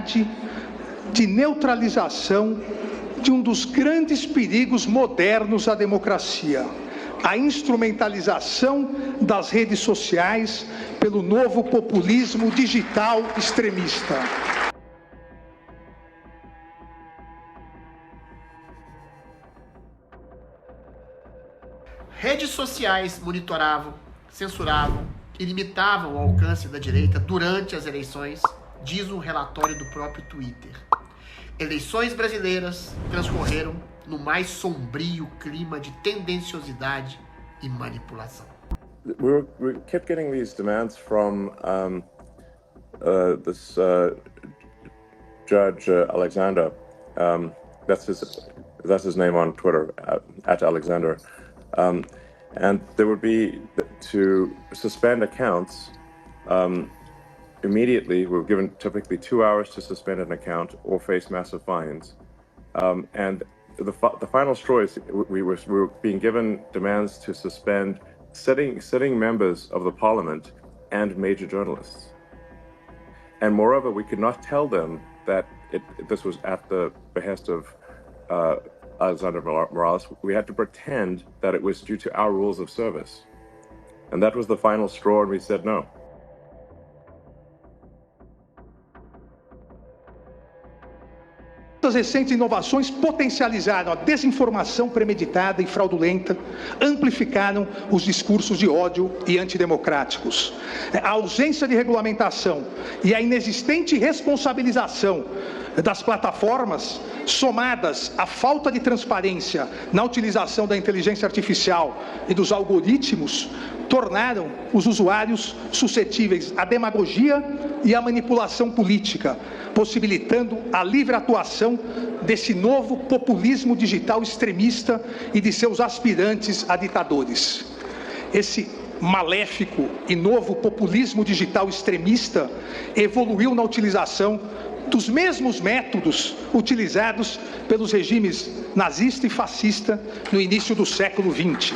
de neutralização de um dos grandes perigos modernos à democracia, a instrumentalização das redes sociais pelo novo populismo digital extremista. Redes sociais monitoravam, censuravam e limitavam o alcance da direita durante as eleições, diz um relatório do próprio Twitter. Eleições brasileiras transcorreram no mais sombrio clima de tendenciosidade e manipulação. We kept getting these demands from this Judge Alexander. That's his name on Twitter, at Alexander. And there would be to suspend accounts immediately. We were given typically 2 hours to suspend an account or face massive fines. And the final straw is we were being given demands to suspend sitting members of the parliament and major journalists. And moreover, we could not tell them that this was at the behest of Alexander Moraes. We had to pretend that it was due to our rules of service. And that was the final straw, and we said no. As recentes inovações potencializaram a desinformação premeditada e fraudulenta, amplificaram os discursos de ódio e antidemocráticos. A ausência de regulamentação e a inexistente responsabilização das plataformas, somadas à falta de transparência na utilização da inteligência artificial e dos algoritmos, tornaram os usuários suscetíveis à demagogia e à manipulação política, possibilitando a livre atuação desse novo populismo digital extremista e de seus aspirantes a ditadores. Esse maléfico e novo populismo digital extremista evoluiu na utilização dos mesmos métodos utilizados pelos regimes nazista e fascista no início do século XX.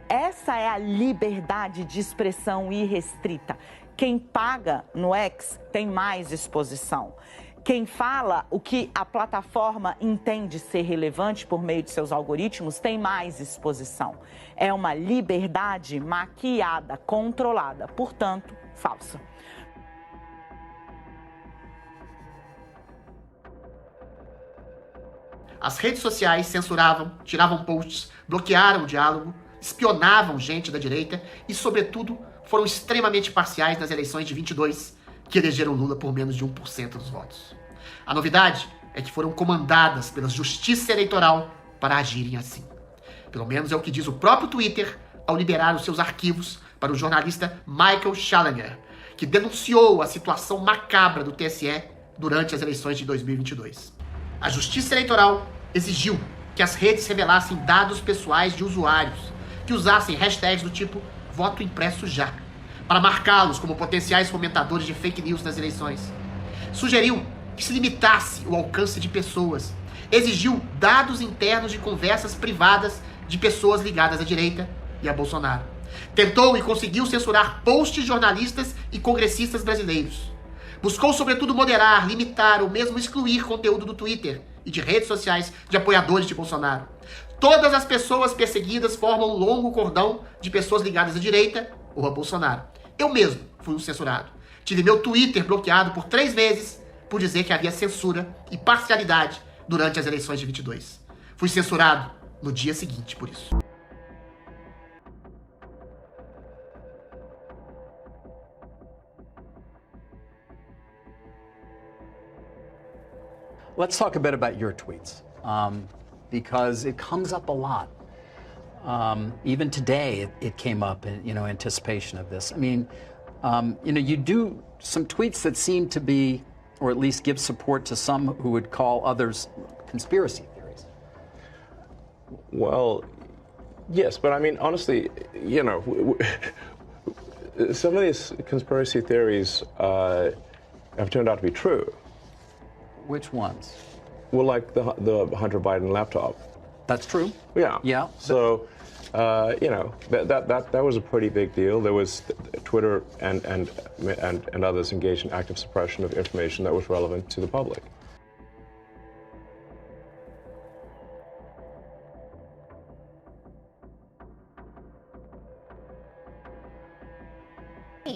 Essa é a liberdade de expressão irrestrita. Quem paga no X tem mais exposição. Quem fala o que a plataforma entende ser relevante por meio de seus algoritmos tem mais exposição. É uma liberdade maquiada, controlada, portanto, falsa. As redes sociais censuravam, tiravam posts, bloquearam o diálogo, espionavam gente da direita e, sobretudo, foram extremamente parciais nas eleições de 22, que elegeram Lula por menos de 1% dos votos. A novidade é que foram comandadas pela Justiça Eleitoral para agirem assim. Pelo menos é o que diz o próprio Twitter ao liberar os seus arquivos para o jornalista Michael Challenger, que denunciou a situação macabra do TSE durante as eleições de 2022. A Justiça Eleitoral exigiu que as redes revelassem dados pessoais de usuários, que usassem hashtags do tipo voto impresso já, para marcá-los como potenciais fomentadores de fake news nas eleições. Sugeriu que se limitasse o alcance de pessoas, exigiu dados internos de conversas privadas de pessoas ligadas à direita e a Bolsonaro. Tentou e conseguiu censurar posts de jornalistas e congressistas brasileiros. Buscou, sobretudo, moderar, limitar ou mesmo excluir conteúdo do Twitter e de redes sociais de apoiadores de Bolsonaro. Todas as pessoas perseguidas formam um longo cordão de pessoas ligadas à direita ou a Bolsonaro. Eu mesmo fui um censurado. Tive meu Twitter bloqueado por 3 meses por dizer que havia censura e parcialidade durante as eleições de 22. Fui censurado no dia seguinte por isso. Let's talk a bit about your tweets, because it comes up a lot. Even today, it came up in anticipation of this. I mean, you do some tweets that seem to be, or at least give support to some who would call others conspiracy theories. Well, yes, but I mean, honestly, some of these conspiracy theories have turned out to be true. Which ones? Well, like the Hunter Biden laptop. That's true. Yeah. Yeah. So, you know, that was a pretty big deal. There was Twitter and others engaged in active suppression of information that was relevant to the public.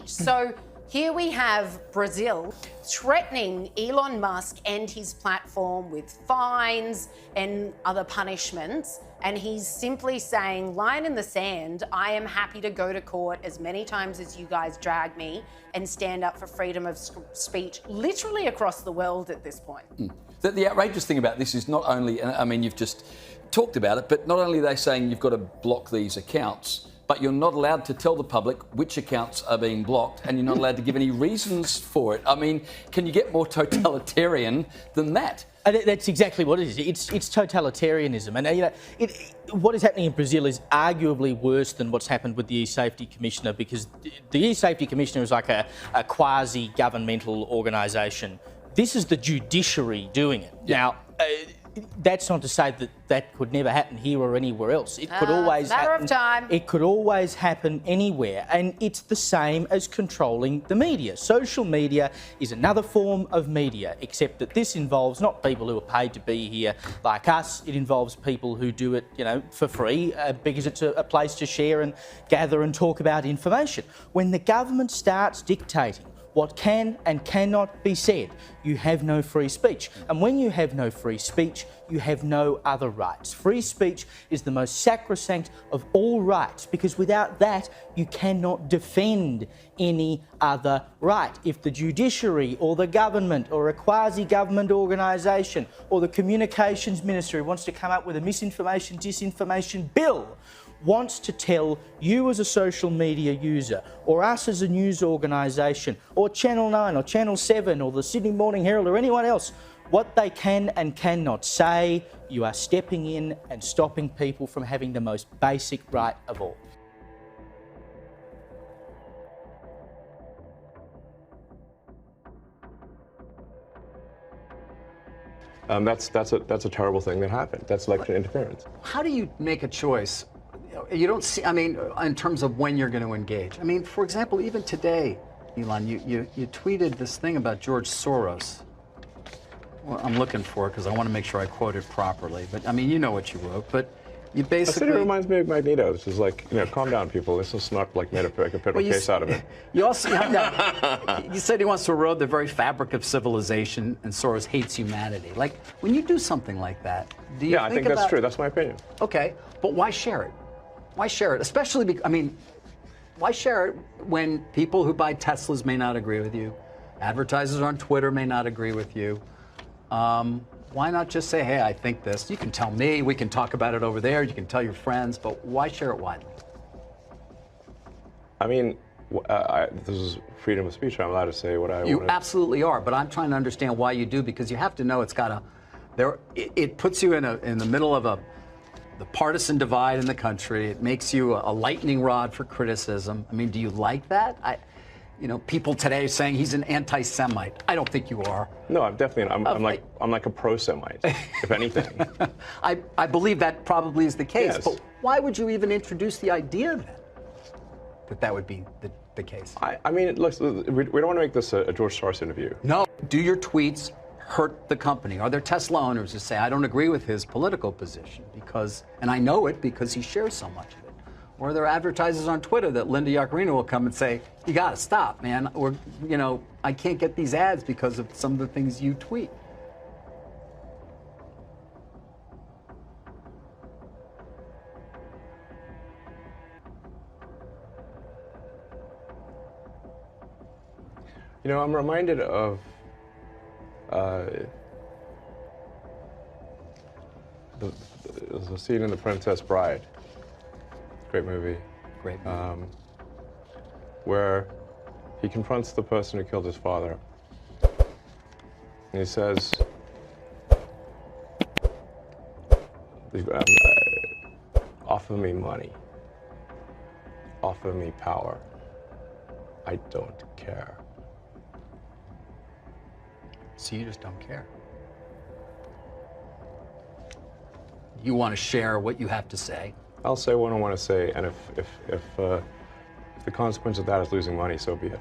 So here we have Brazil threatening Elon Musk and his platform with fines and other punishments. And he's simply saying, line in the sand, I am happy to go to court as many times as you guys drag me and stand up for freedom of speech literally across the world at this point. The outrageous thing about this is not only, I mean, you've just talked about it, but not only are they saying you've got to block these accounts, but you're not allowed to tell the public which accounts are being blocked, and you're not allowed to give any reasons for it. I mean, can you get more totalitarian than that? That's exactly what it is. It's totalitarianism. And you know, what is happening in Brazil is arguably worse than what's happened with the e-safety commissioner, because the e-safety commissioner is like a quasi-governmental organisation. This is the judiciary doing it. Yeah. Now, that's not to say that that could never happen here or anywhere else. It could always matter of time. It could always happen anywhere, and it's the same as controlling the media. Social media is another form of media, except that this involves not people who are paid to be here like us. It involves people who do it, you know, for free because it's a place to share and gather and talk about information. When the government starts dictating what can and cannot be said, you have no free speech. And when you have no free speech, you have no other rights. Free speech is the most sacrosanct of all rights, because without that, you cannot defend any other right. If the judiciary or the government or a quasi-government organisation or the communications ministry wants to come up with a misinformation, disinformation bill, wants to tell you as a social media user, or us as a news organisation, or Channel 9 or Channel 7 or the Sydney Morning Herald or anyone else, what they can and cannot say, you are stepping in and stopping people from having the most basic right of all. That's a terrible thing that happened. That's election interference. How do you make a choice? You don't see, I mean, in terms of when you're going to engage. I mean, for example, even today, Elon, you tweeted this thing about George Soros. Well, I'm looking for it because I want to make sure I quote it properly. But, I mean, you know what you wrote. But you basically... It reminds me of Magneto. This is like, you know, calm down, people. This is not like made a federal case out of it. You also... you said he wants to erode the very fabric of civilization, and Soros hates humanity. Like, when you do something like that, do you I think that's true. That's my opinion. Okay, but why share it? Why share it? Especially, because, I mean, why share it when people who buy Teslas may not agree with you, advertisers on Twitter may not agree with you? Why not just say, hey, I think this. You can tell me, we can talk about it over there, you can tell your friends, but why share it widely? I mean, this is freedom of speech. I'm allowed to say what I want. You absolutely are, but I'm trying to understand why you do, because you have to know it's got it puts you in the middle of the partisan divide in the country. It makes you a lightning rod for criticism. I mean, do you like that? You know, people today saying he's an anti-Semite. I don't think you are. No, I'm definitely. I'm like a pro-Semite, if anything. I believe that probably is the case. Yes. But why would you even introduce the idea then that would be the case? I mean, look, we don't want to make this a George Soros interview. No. Do your tweets hurt the company? Are there Tesla owners who say, I don't agree with his political position because, and I know it because he shares so much of it? Or are there advertisers on Twitter that Linda Yaccarino will come and say, you got to stop, man. Or, you know, I can't get these ads because of some of the things you tweet. You know, I'm reminded of the scene in The Princess Bride. Great movie. Great movie. Where he confronts the person who killed his father. And he says, offer me money. Offer me power. I don't care. So you just don't care. You want to share what you have to say. I'll say what I want to say, and if the consequence of that is losing money, so be it.